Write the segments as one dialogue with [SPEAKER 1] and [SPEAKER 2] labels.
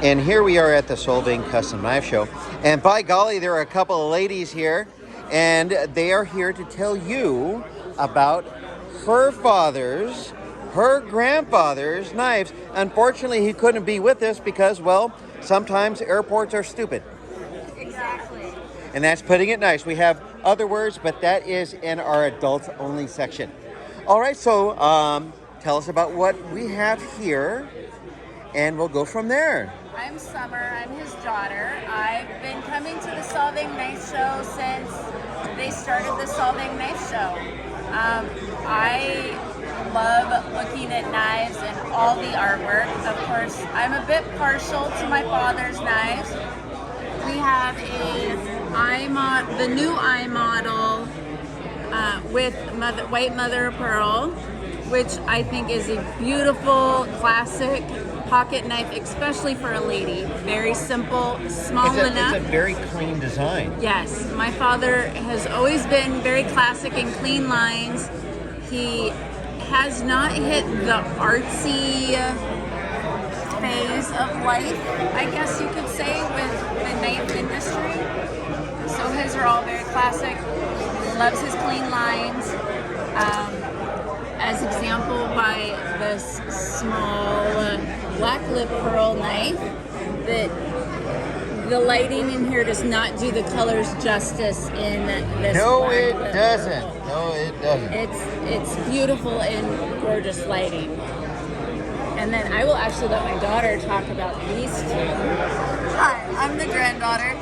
[SPEAKER 1] And here we are at the Solvang Custom Knife Show. And by golly, there are a couple of ladies here, and they are here to tell you about her father's, her grandfather's knives. Unfortunately, he couldn't be with us because, well, sometimes airports are stupid.
[SPEAKER 2] Exactly.
[SPEAKER 1] And that's putting it nice. We have other words, but that is in our adults only section. All right, so tell us about what we have here, and we'll go from there.
[SPEAKER 2] I'm Summer. I'm his daughter. I've been coming to the Solvang Knife Show since they started the Solvang Knife Show. I love looking at knives and all the artwork. Of course, I'm a bit partial to my father's knives. We have the new eye model with white mother of pearl, which I think is a beautiful classic pocket knife, especially for a lady. Very simple, small enough.
[SPEAKER 1] It's a very clean design.
[SPEAKER 2] Yes, my father has always been very classic and clean lines. He has not hit the artsy phase of life, I guess you could say, with the knife industry. So his are all very classic. Loves his clean lines. As example, by this small black lip pearl knife, that the lighting in here does not do the colors justice in this.
[SPEAKER 1] No, it doesn't. No, it doesn't.
[SPEAKER 2] It's beautiful and gorgeous lighting. And then I will actually let my daughter talk about these two.
[SPEAKER 3] Hi, I'm the granddaughter.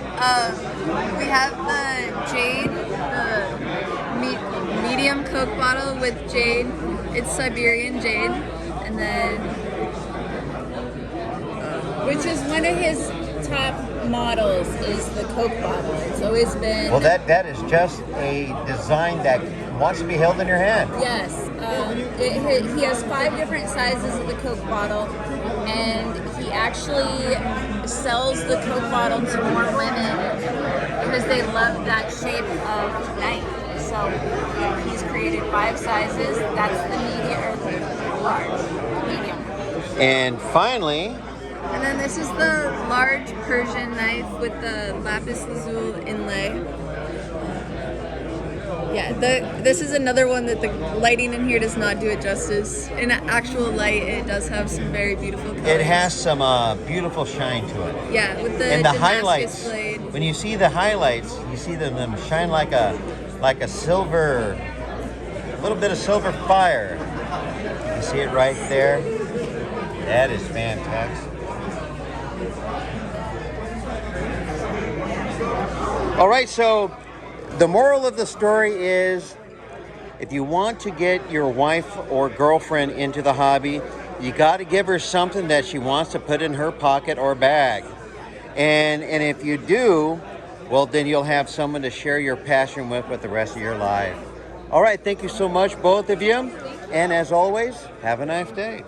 [SPEAKER 3] We have the jade, the medium Coke bottle with jade. It's Siberian jade, and then
[SPEAKER 2] which is one of his top models, is the Coke bottle. It's always been...
[SPEAKER 1] Well, that is just a design that wants to be held in your hand.
[SPEAKER 2] Yes. He has 5 different sizes of the Coke bottle, and he actually sells the Coke bottle to more women because they love that shape of knife. So he's created 5 sizes. That's the medium, or the large, medium.
[SPEAKER 1] And finally...
[SPEAKER 3] And then this is the large Persian knife with the lapis lazuli inlay. Yeah, this is another one that the lighting in here does not do it justice. In actual light, it does have some very beautiful colors.
[SPEAKER 1] It has some beautiful shine to it.
[SPEAKER 3] Yeah, with the
[SPEAKER 1] and the
[SPEAKER 3] Damascus
[SPEAKER 1] highlights.
[SPEAKER 3] blade.
[SPEAKER 1] When you see the highlights, you see them shine like a silver, a little bit of silver fire. You see it right there. That is fantastic. All right, so the moral of the story is, if you want to get your wife or girlfriend into the hobby, you got to give her something that she wants to put in her pocket or bag. And if you do, well, then you'll have someone to share your passion with the rest of your life. All right, thank you so much, both of you. And as always, have a nice day.